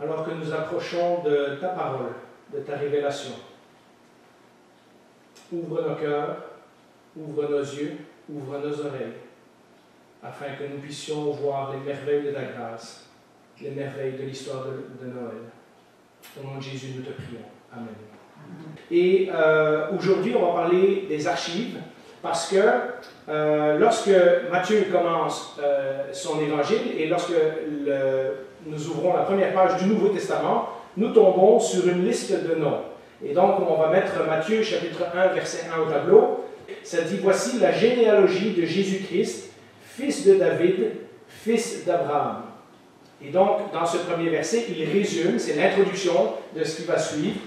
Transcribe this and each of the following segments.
Alors que nous approchons de ta parole, de ta révélation, ouvre nos cœurs, ouvre nos yeux, ouvre nos oreilles, afin que nous puissions voir les merveilles de ta grâce, les merveilles de l'histoire de Noël. Au nom de Jésus, nous te prions. Amen. Et aujourd'hui, on va parler des archives, parce que lorsque Matthieu commence son évangile, et lorsque nous ouvrons la première page du Nouveau Testament, nous tombons sur une liste de noms. Et donc, on va mettre Matthieu, chapitre 1, verset 1 au tableau. Ça dit, voici la généalogie de Jésus-Christ, fils de David, fils d'Abraham. Et donc, dans ce premier verset, il résume, c'est l'introduction de ce qui va suivre.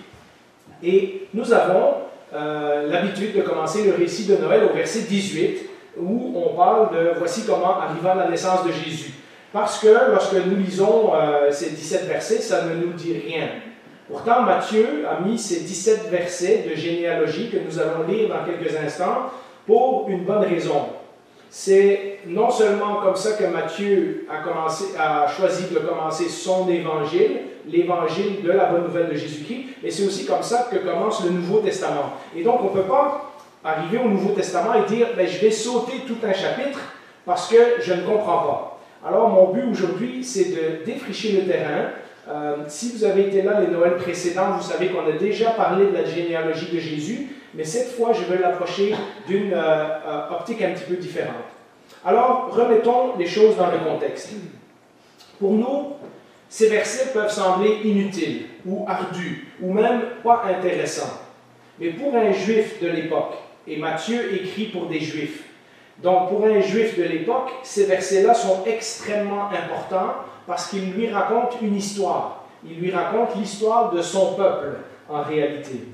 Et nous avons l'habitude de commencer le récit de Noël au verset 18, où on parle de « Voici comment arriva la naissance de Jésus ». Parce que lorsque nous lisons ces 17 versets, ça ne nous dit rien. Pourtant, Matthieu a mis ces 17 versets de généalogie que nous allons lire dans quelques instants pour une bonne raison. C'est non seulement comme ça que Matthieu a choisi de commencer son évangile, l'évangile de la bonne nouvelle de Jésus-Christ, mais c'est aussi comme ça que commence le Nouveau Testament. Et donc, on ne peut pas arriver au Nouveau Testament et dire « je vais sauter tout un chapitre parce que je ne comprends pas ». Alors, mon but aujourd'hui, c'est de défricher le terrain. Si vous avez été là les Noëls précédents, vous savez qu'on a déjà parlé de la généalogie de Jésus, mais cette fois, je vais l'approcher d'une optique un petit peu différente. Alors, remettons les choses dans le contexte. Pour nous, ces versets peuvent sembler inutiles, ou ardus, ou même pas intéressants. Mais pour un juif de l'époque, et Matthieu écrit pour des juifs, donc pour un juif de l'époque, ces versets-là sont extrêmement importants parce qu'ils lui racontent une histoire. Il lui raconte l'histoire de son peuple, en réalité.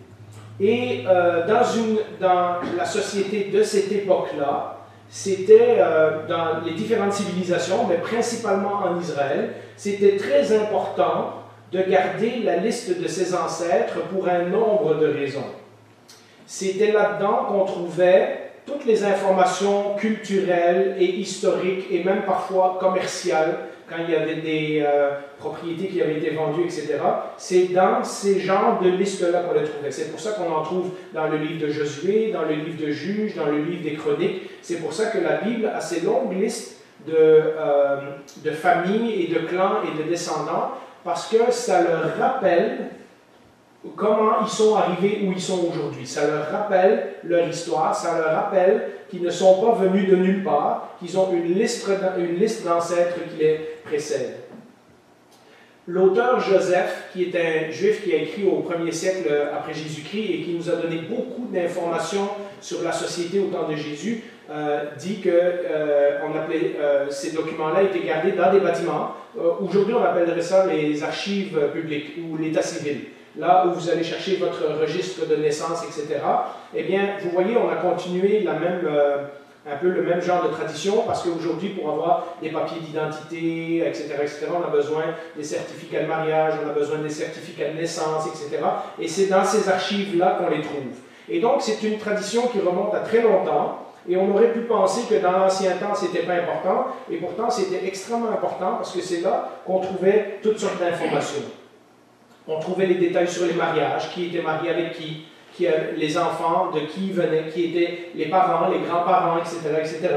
Et dans la société de cette époque-là, c'était dans les différentes civilisations, mais principalement en Israël, c'était très important de garder la liste de ses ancêtres pour un nombre de raisons. C'était là-dedans qu'on trouvait toutes les informations culturelles et historiques, et même parfois commerciales, quand il y avait des propriétés qui avaient été vendues, etc. C'est dans ces genres de listes-là qu'on les trouvait. C'est pour ça qu'on en trouve dans le livre de Josué, dans le livre de Juges, dans le livre des Chroniques. C'est pour ça que la Bible a ces longues listes de familles et de clans et de descendants, parce que ça leur rappelle comment ils sont arrivés où ils sont aujourd'hui. Ça leur rappelle leur histoire, ça leur rappelle qu'ils ne sont pas venus de nulle part, qu'ils ont une liste d'ancêtres qui les précède. L'auteur Joseph, qui est un juif qui a écrit au 1er siècle après Jésus-Christ et qui nous a donné beaucoup d'informations sur la société au temps de Jésus, dit que ces documents-là étaient gardés dans des bâtiments. Aujourd'hui, on appellerait ça les archives publiques ou l'état civil. Là où vous allez chercher votre registre de naissance, etc. Eh bien, vous voyez, on a continué un peu le même genre de tradition, parce qu'aujourd'hui, pour avoir des papiers d'identité, etc., on a besoin des certificats de mariage, on a besoin des certificats de naissance, etc. Et c'est dans ces archives-là qu'on les trouve. Et donc, c'est une tradition qui remonte à très longtemps, et on aurait pu penser que dans l'ancien temps, ce n'était pas important, et pourtant, c'était extrêmement important, parce que c'est là qu'on trouvait toutes sortes d'informations. On trouvait les détails sur les mariages, qui était marié avec qui les enfants, de qui venaient, qui étaient les parents, les grands-parents, etc., etc.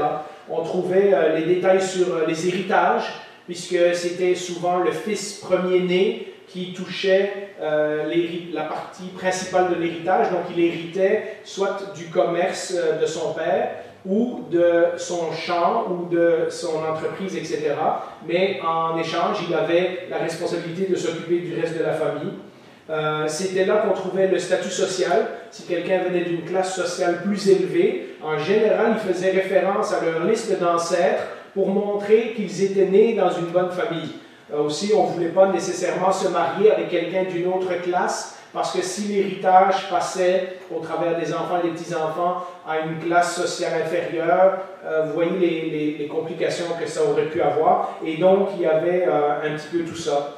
On trouvait les détails sur les héritages, puisque c'était souvent le fils premier-né qui touchait la partie principale de l'héritage. Donc, il héritait soit du commerce de son père, ou de son champ, ou de son entreprise, etc. Mais en échange, il avait la responsabilité de s'occuper du reste de la famille. C'était là qu'on trouvait le statut social. Si quelqu'un venait d'une classe sociale plus élevée, en général, il faisait référence à leur liste d'ancêtres pour montrer qu'ils étaient nés dans une bonne famille. Aussi, on ne voulait pas nécessairement se marier avec quelqu'un d'une autre classe, parce que si l'héritage passait au travers des enfants et des petits-enfants à une classe sociale inférieure, vous voyez les complications que ça aurait pu avoir. Et donc, il y avait un petit peu tout ça.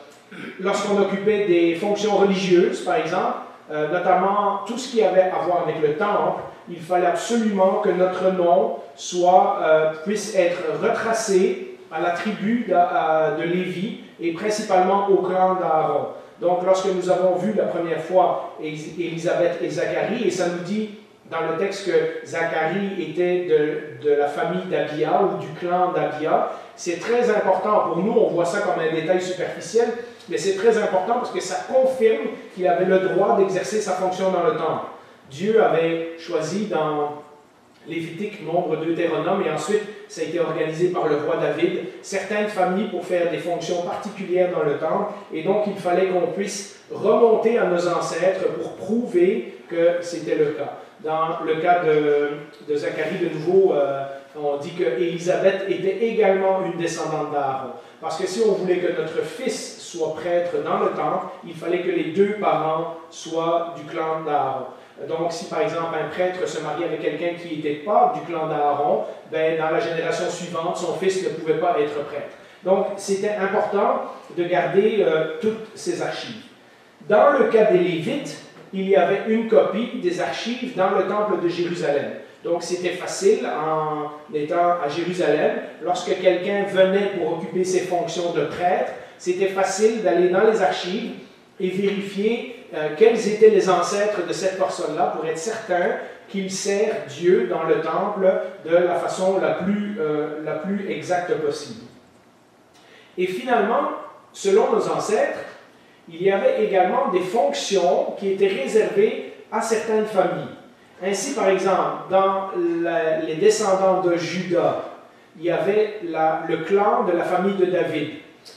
Lorsqu'on occupait des fonctions religieuses, par exemple, notamment tout ce qui avait à voir avec le temple, il fallait absolument que notre nom puisse être retracé à la tribu de Lévi et principalement au clan d'Aaron. Donc, lorsque nous avons vu la première fois Élisabeth et Zacharie, et ça nous dit dans le texte que Zacharie était de la famille d'Abia ou du clan d'Abia, c'est très important pour nous, on voit ça comme un détail superficiel, mais c'est très important parce que ça confirme qu'il avait le droit d'exercer sa fonction dans le temple. Dieu avait choisi dans Lévitique, Nombre, Deutéronome, et ensuite ça a été organisé par le roi David, certaines familles pour faire des fonctions particulières dans le temple, et donc il fallait qu'on puisse remonter à nos ancêtres pour prouver que c'était le cas. Dans le cas de Zacharie, de nouveau, on dit que Élisabeth était également une descendante d'Aaron. Parce que si on voulait que notre fils soit prêtre dans le temple, il fallait que les deux parents soient du clan d'Aaron. Donc, si par exemple un prêtre se mariait avec quelqu'un qui n'était pas du clan d'Aaron, ben, dans la génération suivante, son fils ne pouvait pas être prêtre. Donc, c'était important de garder toutes ces archives. Dans le cas des Lévites, il y avait une copie des archives dans le temple de Jérusalem. Donc, c'était facile en étant à Jérusalem. Lorsque quelqu'un venait pour occuper ses fonctions de prêtre, c'était facile d'aller dans les archives et vérifier quels étaient les ancêtres de cette personne-là pour être certain qu'il sert Dieu dans le temple de la façon la plus exacte possible. Et finalement, selon nos ancêtres, il y avait également des fonctions qui étaient réservées à certaines familles. Ainsi, par exemple, dans les descendants de Juda, il y avait le clan de la famille de David.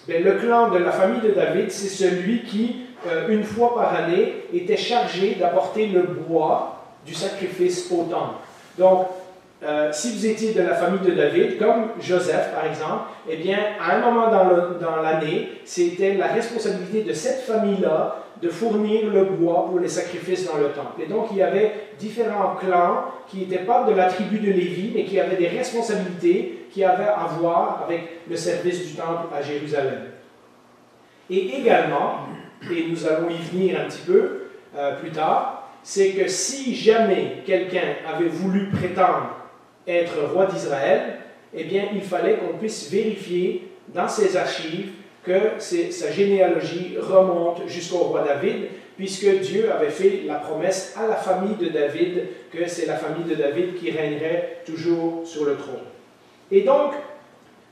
Bien, le clan de la famille de David, c'est celui qui, une fois par année, était chargé d'apporter le bois du sacrifice au temple. Donc, si vous étiez de la famille de David, comme Joseph par exemple, eh bien, à un moment dans l'année, c'était la responsabilité de cette famille-là de fournir le bois pour les sacrifices dans le temple. Et donc, il y avait différents clans qui n'étaient pas de la tribu de Lévi, mais qui avaient des responsabilités qui avaient à voir avec le service du temple à Jérusalem. Et également, et nous allons y venir un petit peu plus tard, c'est que si jamais quelqu'un avait voulu prétendre être roi d'Israël, eh bien, il fallait qu'on puisse vérifier dans ses archives que sa généalogie remonte jusqu'au roi David, puisque Dieu avait fait la promesse à la famille de David que c'est la famille de David qui régnerait toujours sur le trône. Et donc,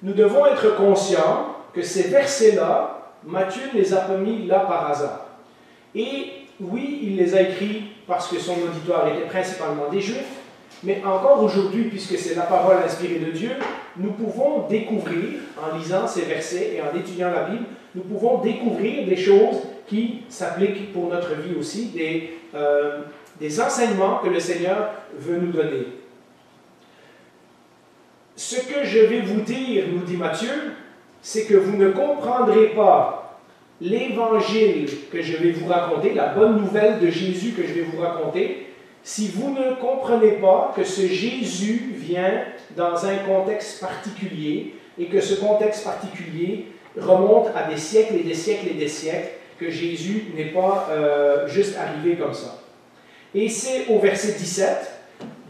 nous devons être conscients que ces versets-là, Matthieu ne les a pas mis là par hasard. Et oui, il les a écrits parce que son auditoire était principalement des Juifs, mais encore aujourd'hui, puisque c'est la parole inspirée de Dieu, nous pouvons découvrir, en lisant ces versets et en étudiant la Bible, nous pouvons découvrir des choses qui s'appliquent pour notre vie aussi, des enseignements que le Seigneur veut nous donner. Ce que je vais vous dire, nous dit Matthieu, c'est que vous ne comprendrez pas l'évangile que je vais vous raconter, la bonne nouvelle de Jésus que je vais vous raconter, si vous ne comprenez pas que ce Jésus vient dans un contexte particulier et que ce contexte particulier remonte à des siècles et des siècles et des siècles, que Jésus n'est pas juste arrivé comme ça. Et c'est au verset 17,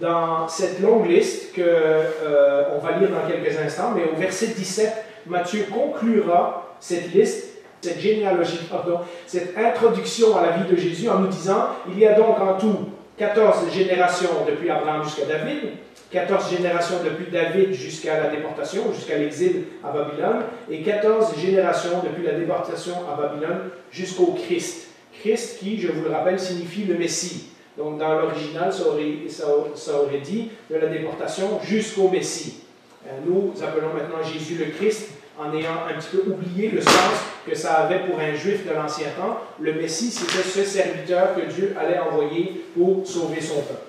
dans cette longue liste qu'on va lire dans quelques instants, mais au verset 17, Matthieu conclura cette liste, cette généalogie, pardon, cette introduction à la vie de Jésus en nous disant, il y a donc en tout 14 générations depuis Abraham jusqu'à David, 14 générations depuis David jusqu'à la déportation, jusqu'à l'exil à Babylone, et 14 générations depuis la déportation à Babylone jusqu'au Christ. Christ qui, je vous le rappelle, signifie le Messie. Donc dans l'original, ça aurait dit de la déportation jusqu'au Messie. Nous appelons maintenant Jésus le Christ, en ayant un petit peu oublié le sens que ça avait pour un juif de l'ancien temps. Le Messie, c'était ce serviteur que Dieu allait envoyer pour sauver son peuple.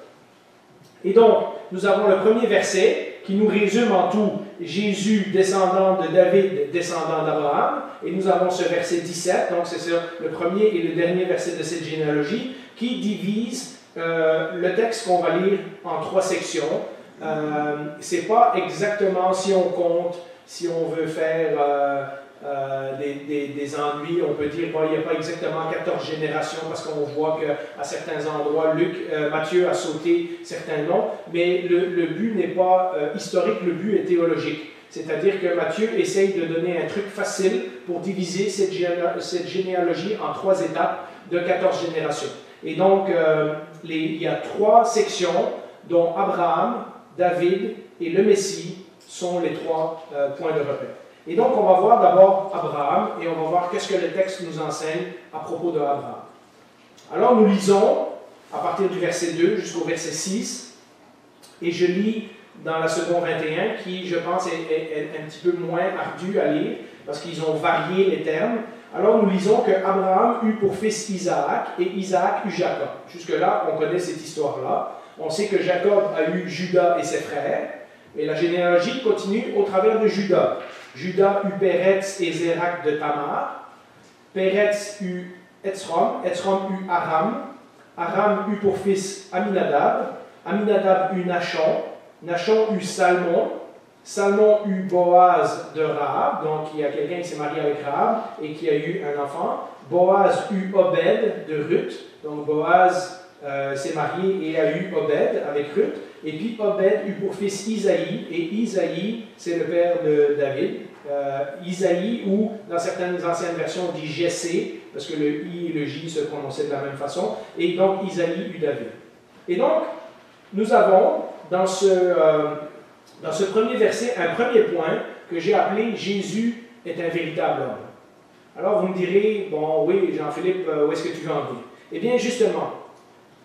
Et donc, nous avons le premier verset qui nous résume en tout Jésus, descendant de David, descendant d'Abraham. Et nous avons ce verset 17, donc c'est le premier et le dernier verset de cette généalogie, qui divise le texte qu'on va lire en 3 sections. C'est pas exactement, si on compte, si on veut faire des ennuis, on peut dire qu'il n'y a pas exactement 14 générations parce qu'on voit qu'à certains endroits, Matthieu a sauté certains noms, mais le but n'est pas historique, le but est théologique. C'est-à-dire que Matthieu essaye de donner un truc facile pour diviser cette généalogie en 3 étapes de 14 générations. Et donc, il y a 3 sections dont Abraham, David et le Messie sont les 3 points de repère. Et donc, on va voir d'abord Abraham et on va voir qu'est-ce que le texte nous enseigne à propos de Abraham. Alors, nous lisons à partir du verset 2 jusqu'au verset 6, et je lis dans la seconde 21, qui, je pense, est un petit peu moins ardu à lire, parce qu'ils ont varié les termes. Alors, nous lisons que Abraham eut pour fils Isaac, et Isaac eut Jacob. Jusque-là, on connaît cette histoire-là. On sait que Jacob a eu Juda et ses frères, et la généalogie continue au travers de Juda. Juda eut Péretz et Zérak de Tamar. Péretz eut Etzrom. Etzrom eut Aram. Aram eut pour fils Aminadab. Aminadab eut Nachon. Nachon eut Salmon. Salmon eut Boaz de Rahab. Donc, il y a quelqu'un qui s'est marié avec Rahab et qui a eu un enfant. Boaz eut Obed de Ruth. Donc, Boaz s'est marié et a eu Obed avec Ruth. Et puis, Obed eut pour fils Isaïe. Et Isaïe, c'est le père de David. Isaïe, ou dans certaines anciennes versions, on dit Jessé, parce que le I et le J se prononçaient de la même façon. Et donc, Isaïe eut David. Et donc, nous avons dans ce premier verset un premier point que j'ai appelé « Jésus est un véritable homme ». Alors, vous me direz, bon, oui, Jean-Philippe, où est-ce que tu veux en venir? Eh bien, justement,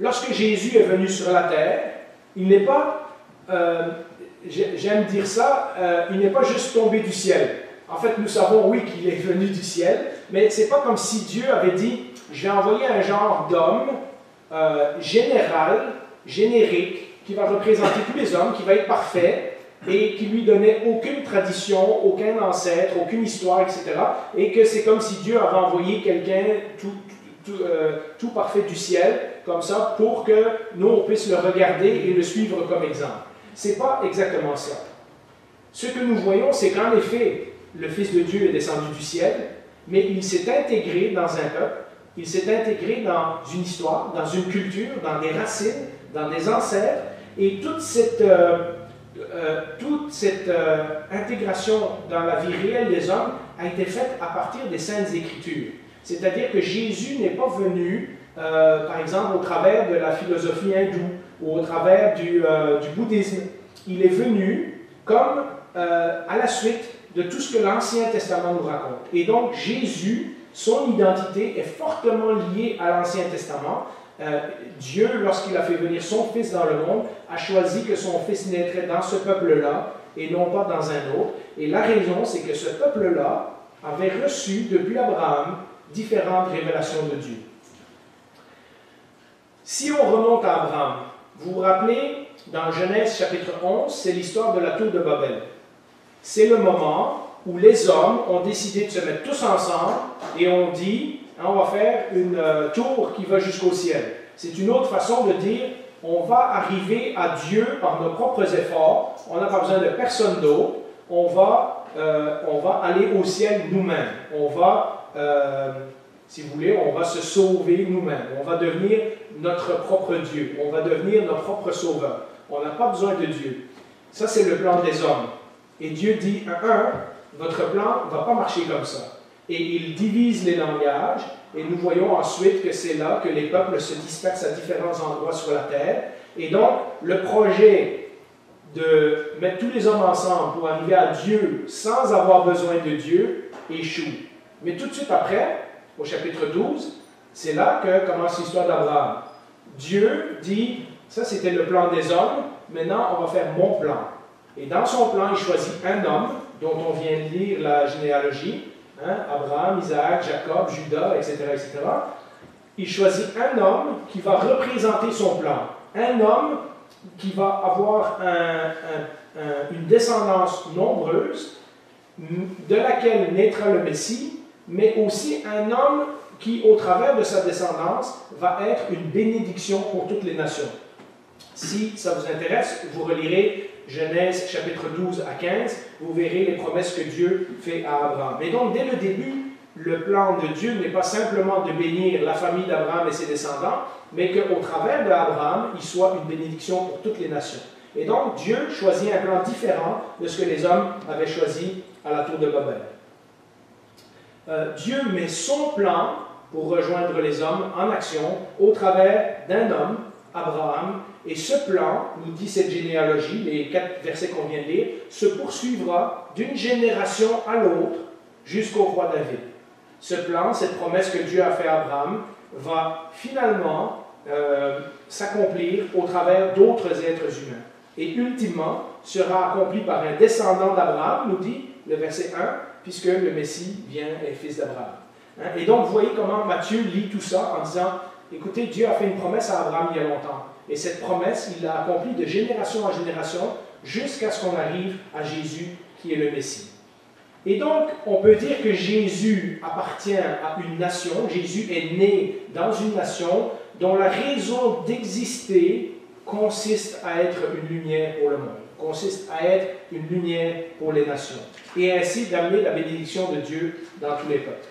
lorsque Jésus est venu sur la terre, il n'est pas, j'aime dire ça, il n'est pas juste tombé du ciel. En fait, nous savons, oui, qu'il est venu du ciel, mais ce n'est pas comme si Dieu avait dit « Je vais envoyer un genre d'homme général, générique, qui va représenter tous les hommes, qui va être parfait, et qui lui donnait aucune tradition, aucun ancêtre, aucune histoire, etc. Et que c'est comme si Dieu avait envoyé quelqu'un tout parfait du ciel, comme ça, pour que nous, on puisse le regarder et le suivre comme exemple. Ce n'est pas exactement ça. Ce que nous voyons, c'est qu'en effet, le Fils de Dieu est descendu du ciel, mais il s'est intégré dans un peuple, il s'est intégré dans une histoire, dans une culture, dans des racines, dans des ancêtres, et toute cette intégration dans la vie réelle des hommes a été faite à partir des Saintes Écritures. C'est-à-dire que Jésus n'est pas venu, par exemple, au travers de la philosophie hindoue ou au travers du bouddhisme. Il est venu comme à la suite de tout ce que l'Ancien Testament nous raconte. Et donc, Jésus, son identité est fortement liée à l'Ancien Testament. Dieu, lorsqu'il a fait venir son Fils dans le monde, a choisi que son Fils naîtrait dans ce peuple-là et non pas dans un autre. Et la raison, c'est que ce peuple-là avait reçu depuis Abraham différentes révélations de Dieu. Si on remonte à Abraham, vous vous rappelez, dans Genèse chapitre 11, c'est l'histoire de la tour de Babel. C'est le moment où les hommes ont décidé de se mettre tous ensemble et ont dit, on va faire une tour qui va jusqu'au ciel. C'est une autre façon de dire, on va arriver à Dieu par nos propres efforts, on n'a pas besoin de personne d'autre, on va aller au ciel nous-mêmes. On va, si vous voulez, on va se sauver nous-mêmes. On va devenir notre propre Dieu. On va devenir notre propre sauveur. On n'a pas besoin de Dieu. Ça, c'est le plan des hommes. Et Dieu dit, votre plan ne va pas marcher comme ça. Et il divise les langages, et nous voyons ensuite que c'est là que les peuples se dispersent à différents endroits sur la terre. Et donc, le projet de mettre tous les hommes ensemble pour arriver à Dieu sans avoir besoin de Dieu échoue. Mais tout de suite après, au chapitre 12, c'est là que commence l'histoire d'Abraham. Dieu dit, ça c'était le plan des hommes, maintenant on va faire mon plan. Et dans son plan, il choisit un homme, dont on vient de lire la généalogie, Abraham, Isaac, Jacob, Juda, etc., etc. Il choisit un homme qui va représenter son plan. Un homme qui va avoir une descendance nombreuse, de laquelle naîtra le Messie, mais aussi un homme qui, au travers de sa descendance, va être une bénédiction pour toutes les nations. Si ça vous intéresse, vous relirez Genèse chapitre 12 à 15, vous verrez les promesses que Dieu fait à Abraham. Mais donc, dès le début, le plan de Dieu n'est pas simplement de bénir la famille d'Abraham et ses descendants, mais qu'au travers d'Abraham, il soit une bénédiction pour toutes les nations. Et donc, Dieu choisit un plan différent de ce que les hommes avaient choisi à la tour de Babel. Dieu met son plan pour rejoindre les hommes en action au travers d'un homme, Abraham, et ce plan, nous dit cette généalogie, les 4 versets qu'on vient de lire, se poursuivra d'une génération à l'autre jusqu'au roi David. Ce plan, cette promesse que Dieu a faite à Abraham, va finalement s'accomplir au travers d'autres êtres humains. Et ultimement, sera accompli par un descendant d'Abraham, nous dit le verset 1, puisque le Messie vient et est fils d'Abraham. Et donc, vous voyez comment Matthieu lit tout ça en disant, écoutez, Dieu a fait une promesse à Abraham il y a longtemps. Et cette promesse, il l'a accomplie de génération en génération jusqu'à ce qu'on arrive à Jésus qui est le Messie. Et donc, on peut dire que Jésus appartient à une nation, Jésus est né dans une nation dont la raison d'exister consiste à être une lumière pour le monde, consiste à être une lumière pour les nations, et ainsi d'amener la bénédiction de Dieu dans tous les peuples.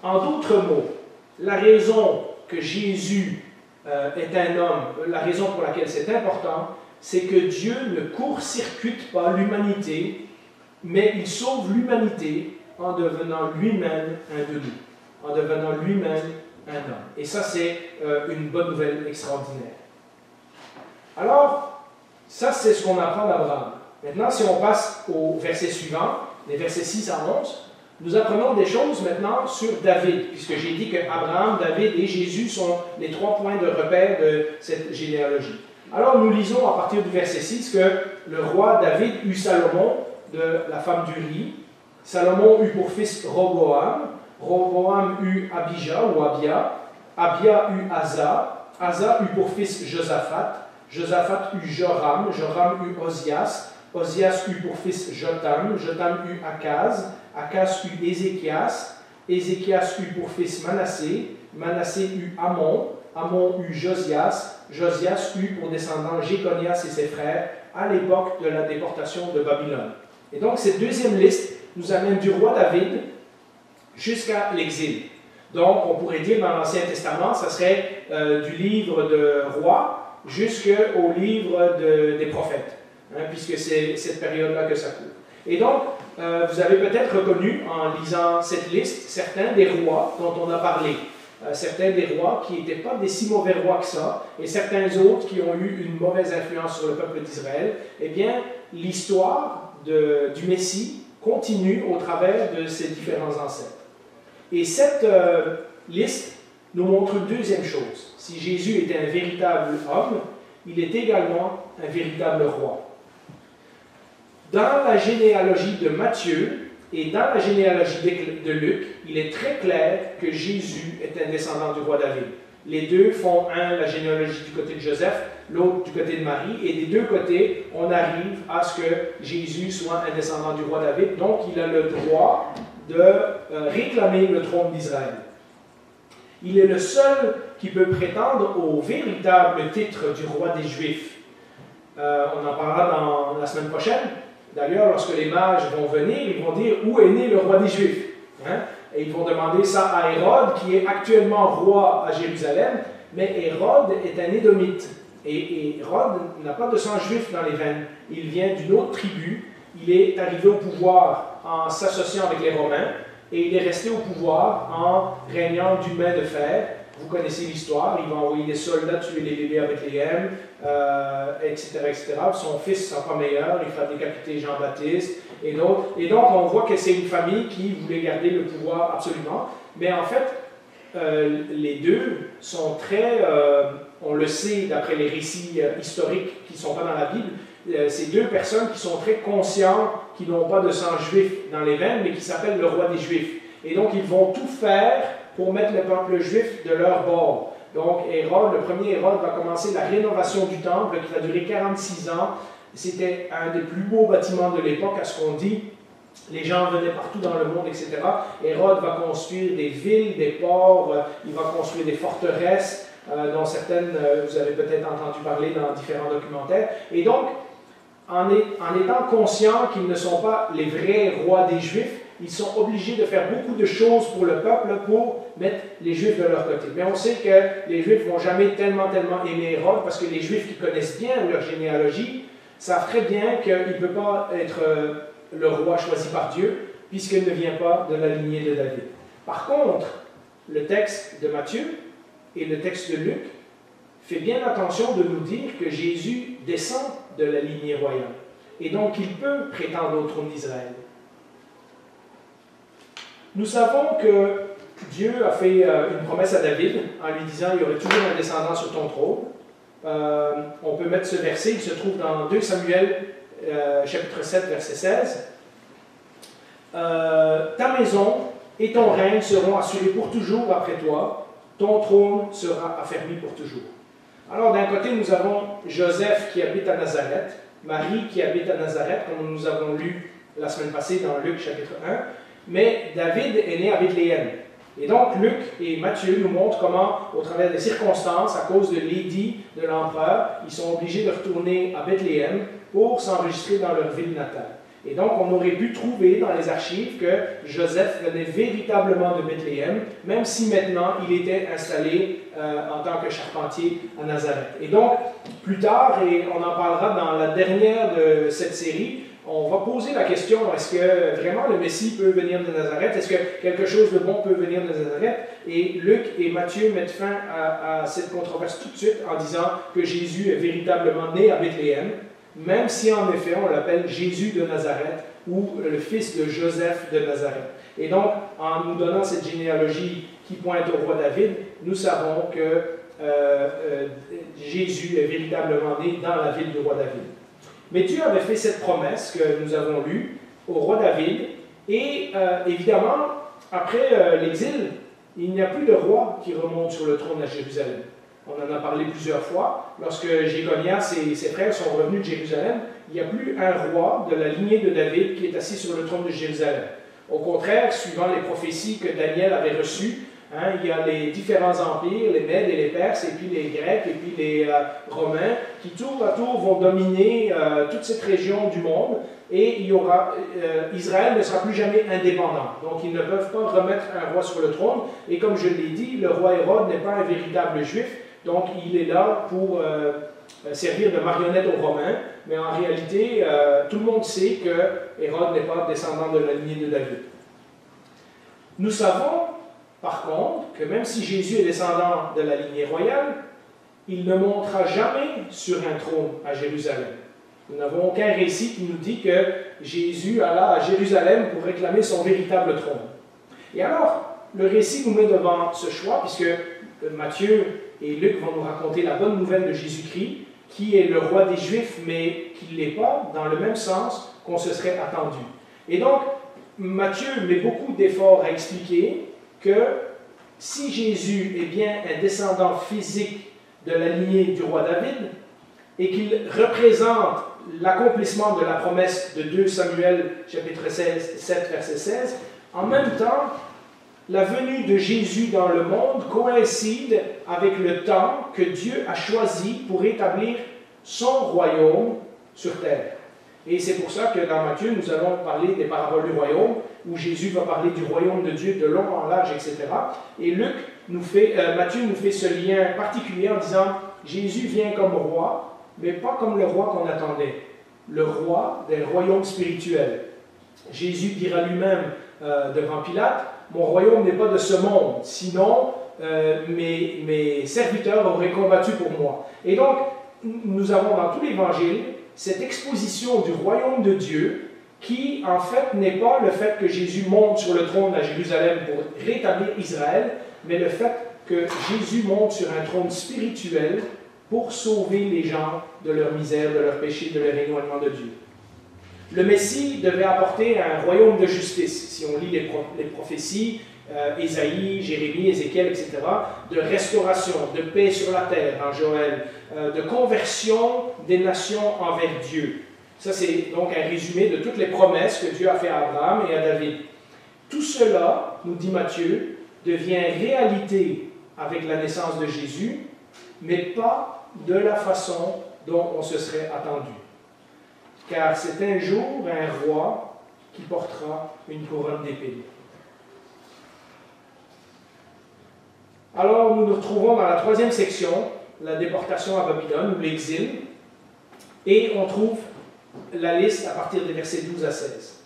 En d'autres mots, la raison que Jésus est un homme, la raison pour laquelle c'est important, c'est que Dieu ne court-circuite pas l'humanité, mais il sauve l'humanité en devenant lui-même un de nous, en devenant lui-même un homme. Et ça, c'est une bonne nouvelle extraordinaire. Alors, ça, c'est ce qu'on apprend d'Abraham. Maintenant, si on passe au verset suivant, les versets 6 à 11, nous apprenons des choses maintenant sur David, puisque j'ai dit que Abraham, David et Jésus sont les 3 points de repère de cette généalogie. Alors, nous lisons à partir du verset 6 que le roi David eut Salomon, de la femme d'Uri. Salomon eut pour fils Roboam. Roboam eut Abijah ou Abia. Abia eut Asa. Asa eut pour fils Josaphat. Josaphat eut Joram. Joram eut Ozias. Ozias eut pour fils Jotam. Jotam eut Akaz. Akaz eut Ézéchias. Ézéchias eut pour fils Manassé. Manassé eut Amon. Amon eut Josias. Josias eut pour descendant Jéconias et ses frères à l'époque de la déportation de Babylone. Et donc, cette deuxième liste nous amène du roi David jusqu'à l'exil. Donc, on pourrait dire dans l'Ancien Testament, ça serait du livre de Rois jusqu'au livre des prophètes, puisque c'est cette période-là que ça court. Et donc, vous avez peut-être reconnu, en lisant cette liste, certains des rois dont on a parlé. Certains des rois qui n'étaient pas des si mauvais rois que ça, et certains autres qui ont eu une mauvaise influence sur le peuple d'Israël. Eh bien, l'histoire du Messie continue au travers de ces différents ancêtres. Et cette liste nous montre une deuxième chose. Si Jésus était un véritable homme, il est également un véritable roi. Dans la généalogie de Matthieu et dans la généalogie de Luc, il est très clair que Jésus est un descendant du roi David. Les deux font la généalogie du côté de Joseph, l'autre du côté de Marie, et des deux côtés, on arrive à ce que Jésus soit un descendant du roi David, donc il a le droit de réclamer le trône d'Israël. Il est le seul qui peut prétendre au véritable titre du roi des Juifs. On en parlera dans la semaine prochaine. D'ailleurs, lorsque les mages vont venir, ils vont dire « Où est né le roi des Juifs ?» Et ils vont demander ça à Hérode, qui est actuellement roi à Jérusalem, mais Hérode est un Édomite. Et Hérode n'a pas de sang juif dans les veines. Il vient d'une autre tribu. Il est arrivé au pouvoir en s'associant avec les Romains, et il est resté au pouvoir en régnant d'une main de fer. Vous connaissez l'histoire, il va envoyer des soldats tuer les bébés à Bethléem, etc., etc. Son fils ne sera pas meilleur, il fera décapiter Jean-Baptiste et d'autres. Et donc, on voit que c'est une famille qui voulait garder le pouvoir absolument. Mais en fait, les deux sont très, on le sait d'après les récits historiques qui ne sont pas dans la Bible, ces deux personnes qui sont très conscientes, qui n'ont pas de sang juif dans les veines, mais qui s'appellent le roi des Juifs. Et donc, ils vont tout faire pour mettre le peuple juif de leur bord. Donc, Hérode, le premier Hérode, va commencer la rénovation du temple qui va durer 46 ans. C'était un des plus beaux bâtiments de l'époque, à ce qu'on dit. Les gens venaient partout dans le monde, etc. Hérode va construire des villes, des ports, il va construire des forteresses, dont certaines, vous avez peut-être entendu parler dans différents documentaires. Et donc, en étant conscient qu'ils ne sont pas les vrais rois des Juifs, ils sont obligés de faire beaucoup de choses pour le peuple pour mettre les Juifs de leur côté. Mais on sait que les Juifs ne vont jamais tellement aimer Hérode, parce que les Juifs qui connaissent bien leur généalogie savent très bien qu'il ne peut pas être le roi choisi par Dieu, puisqu'il ne vient pas de la lignée de David. Par contre, le texte de Matthieu et le texte de Luc fait bien attention de nous dire que Jésus descend de la lignée royale. Et donc, il peut prétendre au trône d'Israël. Nous savons que Dieu a fait une promesse à David en lui disant « Il y aurait toujours un descendant sur ton trône ». On peut mettre ce verset, il se trouve dans 2 Samuel, chapitre 7, verset 16. Ta maison et ton règne seront assurés pour toujours après toi, ton trône sera affermi pour toujours. Alors, d'un côté, nous avons Joseph qui habite à Nazareth, Marie qui habite à Nazareth, comme nous avons lu la semaine passée dans Luc chapitre 1, mais David est né à Bethléem. Et donc, Luc et Matthieu nous montrent comment, au travers des circonstances, à cause de l'édit de l'empereur, ils sont obligés de retourner à Bethléem pour s'enregistrer dans leur ville natale. Et donc, on aurait pu trouver dans les archives que Joseph venait véritablement de Bethléem, même si maintenant il était installé en tant que charpentier à Nazareth. Et donc, plus tard, et on en parlera dans la dernière de cette série, on va poser la question, est-ce que vraiment le Messie peut venir de Nazareth? Est-ce que quelque chose de bon peut venir de Nazareth? Et Luc et Matthieu mettent fin à cette controverse tout de suite en disant que Jésus est véritablement né à Bethléem, même si en effet on l'appelle Jésus de Nazareth ou le fils de Joseph de Nazareth. Et donc, en nous donnant cette généalogie qui pointe au roi David, nous savons que Jésus est véritablement né dans la ville du roi David. Mais Dieu avait fait cette promesse que nous avons lue au roi David, et évidemment, après l'exil, il n'y a plus de roi qui remonte sur le trône à Jérusalem. On en a parlé plusieurs fois. Lorsque Jéconias et ses frères sont revenus de Jérusalem, il n'y a plus un roi de la lignée de David qui est assis sur le trône de Jérusalem. Au contraire, suivant les prophéties que Daniel avait reçues, il y a les différents empires, les Mèdes et les Perses, et puis les Grecs, et puis les Romains, qui tour à tour vont dominer toute cette région du monde, et Israël ne sera plus jamais indépendant. Donc ils ne peuvent pas remettre un roi sur le trône, et comme je l'ai dit, le roi Hérode n'est pas un véritable juif, donc il est là pour servir de marionnette aux Romains, mais en réalité, tout le monde sait que Hérode n'est pas descendant de la lignée de David. Nous savons, par contre, que même si Jésus est descendant de la lignée royale, il ne montera jamais sur un trône à Jérusalem. Nous n'avons aucun récit qui nous dit que Jésus alla à Jérusalem pour réclamer son véritable trône. Et alors, le récit nous met devant ce choix, puisque Matthieu et Luc vont nous raconter la bonne nouvelle de Jésus-Christ, qui est le roi des Juifs, mais qui ne l'est pas dans le même sens qu'on se serait attendu. Et donc, Matthieu met beaucoup d'efforts à expliquer que si Jésus est bien un descendant physique de la lignée du roi David, et qu'il représente l'accomplissement de la promesse de 2 Samuel, chapitre 7, verset 16, en même temps, la venue de Jésus dans le monde coïncide avec le temps que Dieu a choisi pour établir son royaume sur terre. Et c'est pour ça que dans Matthieu, nous allons parler des paraboles du royaume, où Jésus va parler du royaume de Dieu de long en large, etc. Et Matthieu nous fait ce lien particulier en disant Jésus vient comme roi, mais pas comme le roi qu'on attendait, le roi d'un royaume spirituel. Jésus dira lui-même devant Pilate, mon royaume n'est pas de ce monde, sinon mes serviteurs auraient combattu pour moi. Et donc, nous avons dans tout l'Évangile cette exposition du royaume de Dieu qui, en fait, n'est pas le fait que Jésus monte sur le trône à Jérusalem pour rétablir Israël, mais le fait que Jésus monte sur un trône spirituel pour sauver les gens de leur misère, de leur péché, de leur éloignement de Dieu. Le Messie devait apporter un royaume de justice. Si on lit les prophéties, Ésaïe, Jérémie, Ézéchiel, etc., de restauration, de paix sur la terre, en Joël, de conversion des nations envers Dieu. Ça, c'est donc un résumé de toutes les promesses que Dieu a fait à Abraham et à David. Tout cela, nous dit Matthieu, devient réalité avec la naissance de Jésus, mais pas de la façon dont on se serait attendu. Car c'est un jour un roi qui portera une couronne d'épée. Alors, nous nous retrouvons dans la troisième section, la déportation à Babylone, ou l'exil, et on trouve la liste à partir des versets 12 à 16.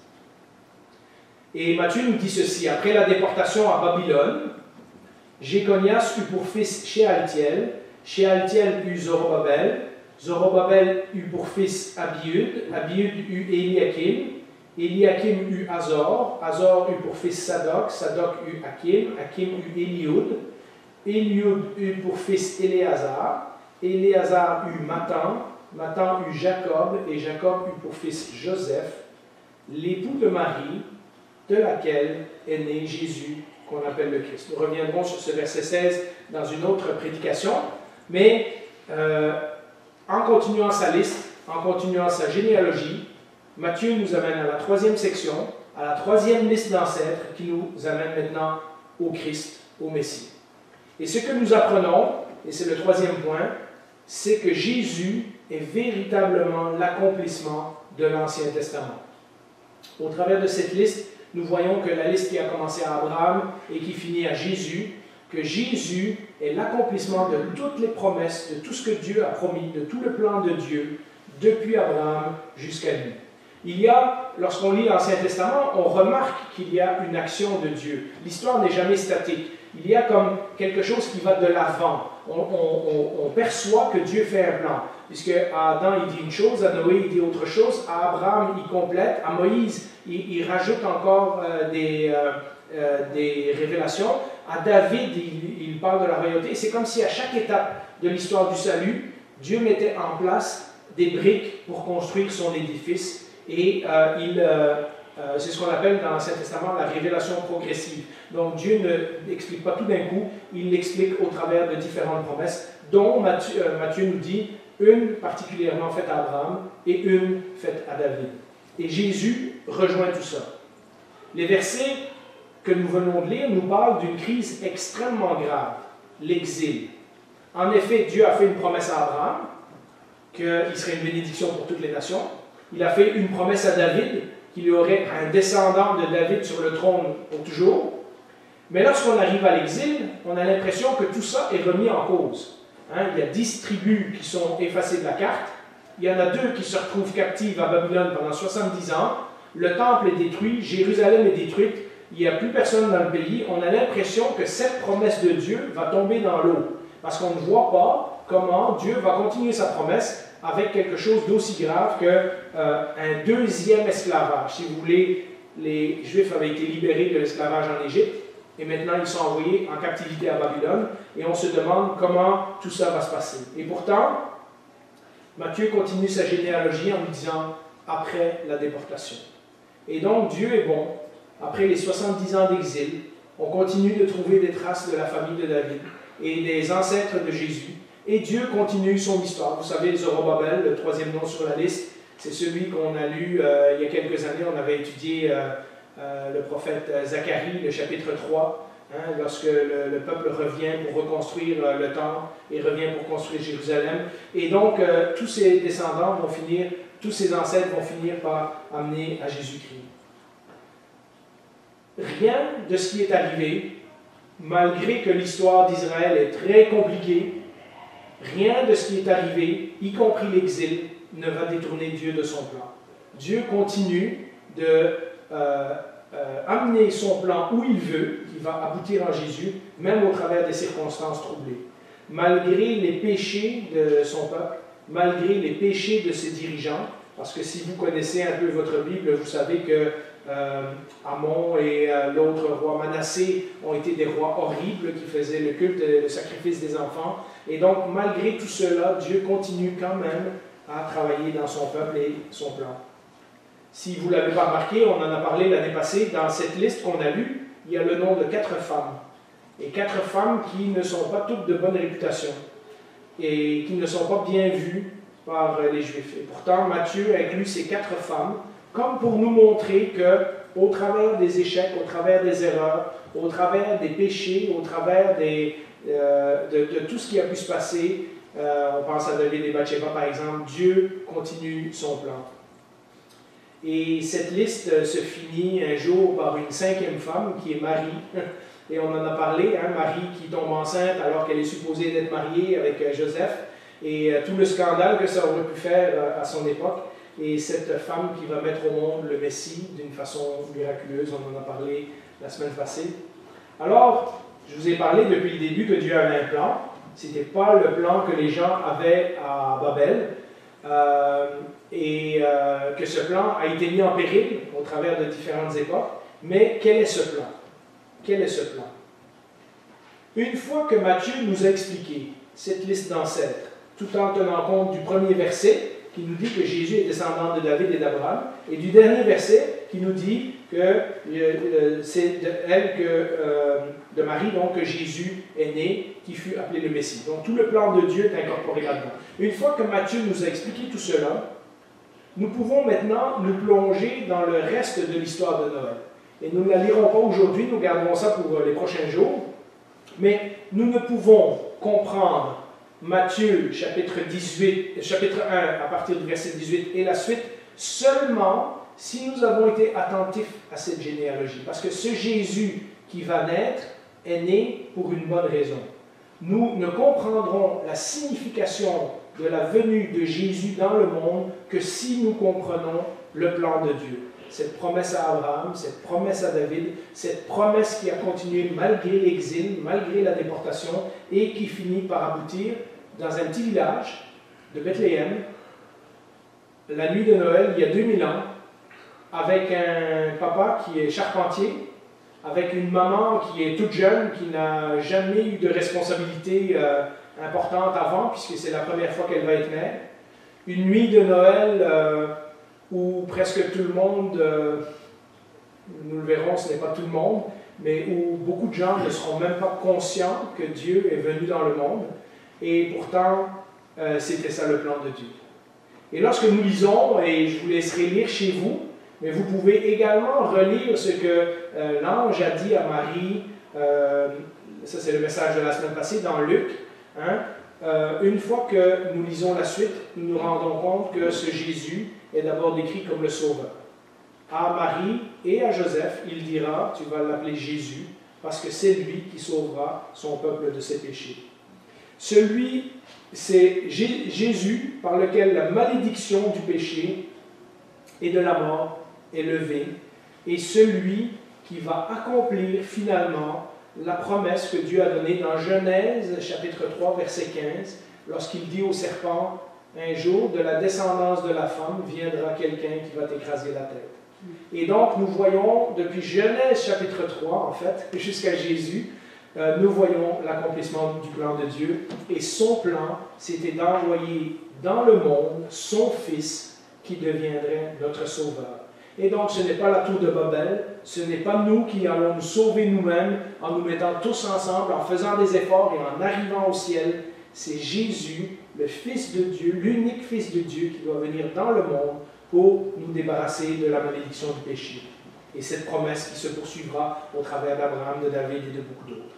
Et Matthieu nous dit ceci: après la déportation à Babylone, Jéconias eut pour fils Shealtiel, Shealtiel eut Zorobabel, Zorobabel eut pour fils Abiud, Abiud eut Eliakim, Eliakim eut Azor, Azor eut pour fils Sadoc, Sadoc eut Hakim, Hakim eut Eliud, Eliud eut pour fils Éléazar, Éléazar eut Matan, Matan eut Jacob, et Jacob eut pour fils Joseph, l'époux de Marie, de laquelle est né Jésus, qu'on appelle le Christ. Nous reviendrons sur ce verset 16 dans une autre prédication, mais en continuant sa liste, en continuant sa généalogie, Matthieu nous amène à la troisième section, à la troisième liste d'ancêtres qui nous amène maintenant au Christ, au Messie. Et ce que nous apprenons, et c'est le troisième point, c'est que Jésus est véritablement l'accomplissement de l'Ancien Testament. Au travers de cette liste, nous voyons que la liste qui a commencé à Abraham et qui finit à Jésus, que Jésus est l'accomplissement de toutes les promesses, de tout ce que Dieu a promis, de tout le plan de Dieu, depuis Abraham jusqu'à lui. Il y a, lorsqu'on lit l'Ancien Testament, on remarque qu'il y a une action de Dieu. L'histoire n'est jamais statique. Il y a comme quelque chose qui va de l'avant. On perçoit que Dieu fait un plan. Puisque à Adam, il dit une chose, à Noé, il dit autre chose, à Abraham, il complète, à Moïse, il rajoute encore des révélations, à David, il parle de la royauté. C'est comme si à chaque étape de l'histoire du salut, Dieu mettait en place des briques pour construire son édifice. Et c'est ce qu'on appelle dans l'Ancien Testament la révélation progressive. Donc Dieu ne l'explique pas tout d'un coup, il l'explique au travers de différentes promesses, dont Matthieu nous dit une particulièrement faite à Abraham et une faite à David. Et Jésus rejoint tout ça. Les versets que nous venons de lire nous parlent d'une crise extrêmement grave, l'exil. En effet, Dieu a fait une promesse à Abraham, qu'il serait une bénédiction pour toutes les nations. Il a fait une promesse à David, qu'il y aurait un descendant de David sur le trône pour toujours. Mais lorsqu'on arrive à l'exil, on a l'impression que tout ça est remis en cause. Il y a 10 tribus qui sont effacées de la carte. Il y en a 2 qui se retrouvent captives à Babylone pendant 70 ans. Le temple est détruit, Jérusalem est détruite. Il n'y a plus personne dans le pays. On a l'impression que cette promesse de Dieu va tomber dans l'eau. Parce qu'on ne voit pas comment Dieu va continuer sa promesse avec quelque chose d'aussi grave qu'un deuxième esclavage. Si vous voulez, les Juifs avaient été libérés de l'esclavage en Égypte. Et maintenant, ils sont envoyés en captivité à Babylone. Et on se demande comment tout ça va se passer. Et pourtant, Matthieu continue sa généalogie en nous disant « après la déportation ». Et donc, Dieu est bon. Après les 70 ans d'exil, on continue de trouver des traces de la famille de David et des ancêtres de Jésus. Et Dieu continue son histoire. Vous savez, Zorobabel, le troisième nom sur la liste, c'est celui qu'on a lu il y a quelques années. On avait étudié le prophète Zacharie, le chapitre 3, lorsque le peuple revient pour reconstruire le temple et revient pour construire Jérusalem. Et donc, tous ses descendants vont finir, tous ses ancêtres vont finir par amener à Jésus-Christ. Rien de ce qui est arrivé, malgré que l'histoire d'Israël est très compliquée, rien de ce qui est arrivé, y compris l'exil, ne va détourner Dieu de son plan. Dieu continue de amener son plan où il veut, qui va aboutir en Jésus, même au travers des circonstances troublées. Malgré les péchés de son peuple, malgré les péchés de ses dirigeants, parce que si vous connaissez un peu votre Bible, vous savez que Amon et l'autre roi Manassé ont été des rois horribles qui faisaient le culte, le sacrifice des enfants. Et donc, malgré tout cela, Dieu continue quand même à travailler dans son peuple et son plan. Si vous ne l'avez pas remarqué, on en a parlé l'année passée, dans cette liste qu'on a lue, il y a le nom de 4 femmes. Et 4 femmes qui ne sont pas toutes de bonne réputation et qui ne sont pas bien vues par les Juifs. Et pourtant, Matthieu inclut ces 4 femmes comme pour nous montrer qu'au travers des échecs, au travers des erreurs, au travers des péchés, au travers de tout ce qui a pu se passer, on pense à David et Bathsheba par exemple, Dieu continue son plan. Et cette liste se finit un jour par une cinquième femme qui est Marie. Et on en a parlé, hein, Marie qui tombe enceinte alors qu'elle est supposée d'être mariée avec Joseph. Et tout le scandale que ça aurait pu faire à son époque. Et cette femme qui va mettre au monde le Messie d'une façon miraculeuse, on en a parlé la semaine passée. Alors, je vous ai parlé depuis le début que Dieu avait un plan. Ce n'était pas le plan que les gens avaient à Babel. Que ce plan a été mis en péril au travers de différentes époques. Mais quel est ce plan? Quel est ce plan? Une fois que Matthieu nous a expliqué cette liste d'ancêtres, tout en tenant compte du premier verset qui nous dit que Jésus est descendant de David et d'Abraham, et du dernier verset qui nous dit que c'est de Marie donc, que Jésus est né, qui fut appelé le Messie. Donc tout le plan de Dieu est incorporé là-dedans. Une fois que Matthieu nous a expliqué tout cela, nous pouvons maintenant nous plonger dans le reste de l'histoire de Noël. Et nous ne la lirons pas aujourd'hui, nous garderons ça pour les prochains jours, mais nous ne pouvons comprendre Matthieu chapitre 1 à partir du verset 18 et la suite seulement si nous avons été attentifs à cette généalogie. Parce que ce Jésus qui va naître est né pour une bonne raison. Nous ne comprendrons la signification de la venue de Jésus dans le monde que si nous comprenons le plan de Dieu. Cette promesse à Abraham, cette promesse à David, cette promesse qui a continué malgré l'exil, malgré la déportation, et qui finit par aboutir dans un petit village de Bethléem, la nuit de Noël, il y a 2000 ans, avec un papa qui est charpentier, avec une maman qui est toute jeune, qui n'a jamais eu de responsabilité importante avant, puisque c'est la première fois qu'elle va être mère. Une nuit de Noël où presque tout le monde, nous le verrons, ce n'est pas tout le monde, mais où beaucoup de gens ne seront même pas conscients que Dieu est venu dans le monde. Et pourtant, c'était ça le plan de Dieu. Et lorsque nous lisons, et je vous laisserai lire chez vous, mais vous pouvez également relire ce que l'ange a dit à Marie, ça c'est le message de la semaine passée dans Luc, hein, une fois que nous lisons la suite, nous nous rendons compte que ce Jésus est d'abord décrit comme le Sauveur. À Marie et à Joseph, il dira, tu vas l'appeler Jésus, parce que c'est lui qui sauvera son peuple de ses péchés. Celui, c'est Jésus par lequel la malédiction du péché et de la mort est levée, et celui qui va accomplir finalement la promesse que Dieu a donnée dans Genèse chapitre 3 verset 15, lorsqu'il dit au serpent, un jour de la descendance de la femme viendra quelqu'un qui va t'écraser la tête. Et donc nous voyons depuis Genèse chapitre 3 en fait, jusqu'à Jésus, nous voyons l'accomplissement du plan de Dieu, et son plan, c'était d'envoyer dans le monde son Fils qui deviendrait notre Sauveur. Et donc, ce n'est pas la tour de Babel, ce n'est pas nous qui allons nous sauver nous-mêmes en nous mettant tous ensemble, en faisant des efforts et en arrivant au ciel. C'est Jésus, le Fils de Dieu, l'unique Fils de Dieu qui doit venir dans le monde pour nous débarrasser de la malédiction du péché. Et cette promesse qui se poursuivra au travers d'Abraham, de David et de beaucoup d'autres.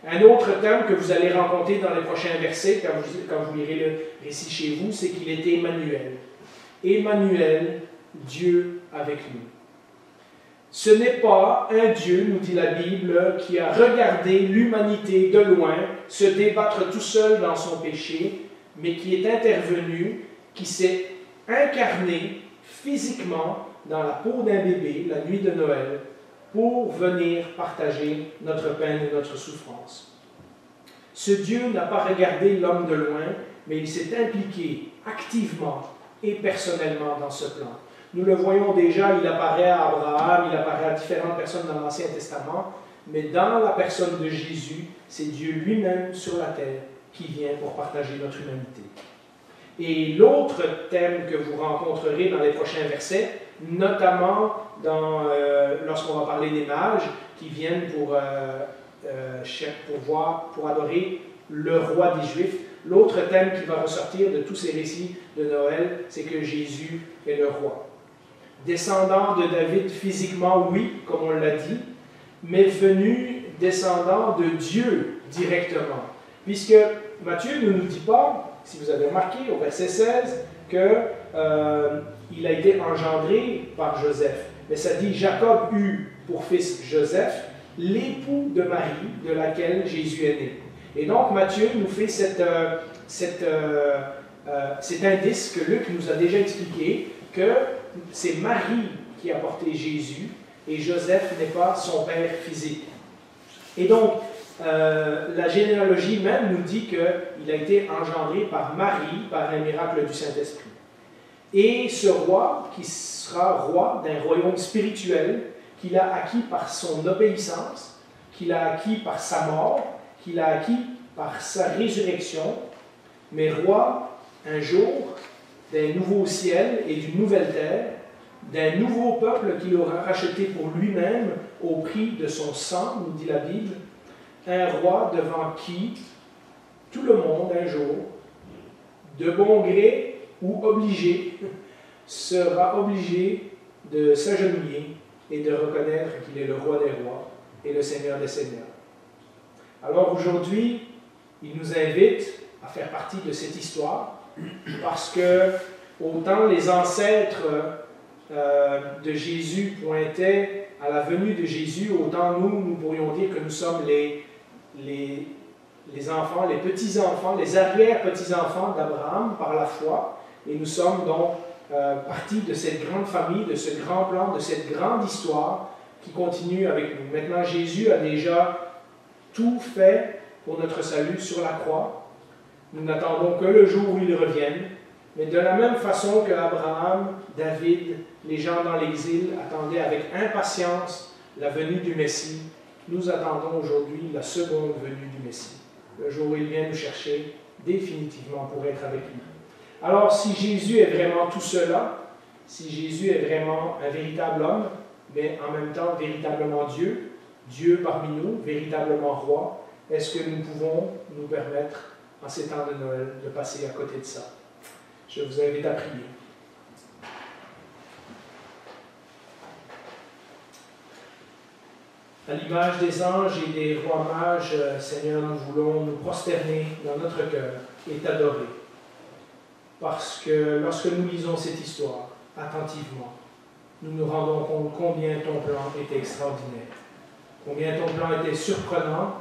Un autre thème que vous allez rencontrer dans les prochains versets, quand vous lirez le récit chez vous, c'est qu'il est Emmanuel. Emmanuel, Dieu avec nous. Ce n'est pas un Dieu, nous dit la Bible, qui a regardé l'humanité de loin se débattre tout seul dans son péché, mais qui est intervenu, qui s'est incarné physiquement dans la peau d'un bébé la nuit de Noël pour venir partager notre peine et notre souffrance. Ce Dieu n'a pas regardé l'homme de loin, mais il s'est impliqué activement et personnellement dans ce plan. Nous le voyons déjà, il apparaît à Abraham, il apparaît à différentes personnes dans l'Ancien Testament, mais dans la personne de Jésus, c'est Dieu lui-même sur la terre qui vient pour partager notre humanité. Et l'autre thème que vous rencontrerez dans les prochains versets, notamment lorsqu'on va parler des mages qui viennent pour adorer le roi des Juifs, l'autre thème qui va ressortir de tous ces récits de Noël, c'est que Jésus est le roi. Descendant de David physiquement, oui, comme on l'a dit, mais venu descendant de Dieu directement. Puisque Matthieu ne nous dit pas, si vous avez remarqué au verset 16, que il a été engendré par Joseph. Mais ça dit, Jacob eut pour fils Joseph, l'époux de Marie, de laquelle Jésus est né. Et donc, Matthieu nous fait cet indice que Luc nous a déjà expliqué, que c'est Marie qui a porté Jésus, et Joseph n'est pas son père physique. Et donc, la généalogie même nous dit qu'il a été engendré par Marie, par un miracle du Saint-Esprit. Et ce roi, qui sera roi d'un royaume spirituel, qu'il a acquis par son obéissance, qu'il a acquis par sa mort, qu'il a acquis par sa résurrection, mais roi un jour d'un nouveau ciel et d'une nouvelle terre, d'un nouveau peuple qu'il aura racheté pour lui-même au prix de son sang, nous dit la Bible, un roi devant qui tout le monde un jour, de bon gré ou obligé, sera obligé de s'agenouiller et de reconnaître qu'il est le roi des rois et le Seigneur des seigneurs. Alors aujourd'hui, il nous invite à faire partie de cette histoire parce que autant les ancêtres de Jésus pointaient à la venue de Jésus, autant nous pourrions dire que nous sommes les enfants, les petits-enfants, les arrière-petits-enfants d'Abraham par la foi, et nous sommes donc partie de cette grande famille, de ce grand plan, de cette grande histoire qui continue avec nous. Maintenant, Jésus a déjà tout fait pour notre salut sur la croix. Nous n'attendons que le jour où il revienne, mais de la même façon que Abraham, David, les gens dans l'exil attendaient avec impatience la venue du Messie, nous attendons aujourd'hui la seconde venue du Messie, le jour où il vient nous chercher définitivement pour être avec lui. Alors, si Jésus est vraiment tout cela, si Jésus est vraiment un véritable homme, mais en même temps véritablement Dieu, Dieu parmi nous, véritablement roi, est-ce que nous pouvons nous permettre, en ces temps de Noël, de passer à côté de ça? Je vous invite à prier. À l'image des anges et des rois mages, Seigneur, nous voulons nous prosterner dans notre cœur et t'adorer. Parce que lorsque nous lisons cette histoire attentivement, nous nous rendons compte combien ton plan était extraordinaire, combien ton plan était surprenant,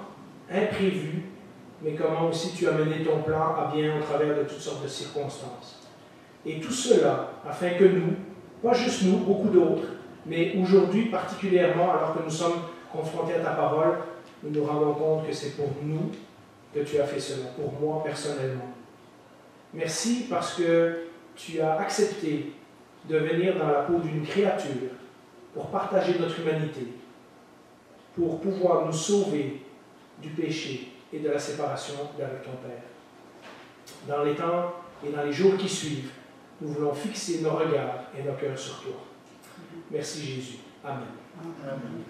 imprévu, mais comment aussi tu as mené ton plan à bien au travers de toutes sortes de circonstances. Et tout cela afin que nous, pas juste nous, beaucoup d'autres, mais aujourd'hui particulièrement, alors que nous sommes confrontés à ta parole, nous nous rendons compte que c'est pour nous que tu as fait cela, pour moi personnellement. Merci parce que tu as accepté de venir dans la peau d'une créature pour partager notre humanité, pour pouvoir nous sauver du péché et de la séparation avec ton Père. Dans les temps et dans les jours qui suivent, nous voulons fixer nos regards et nos cœurs sur toi. Merci Jésus. Amen. Amen.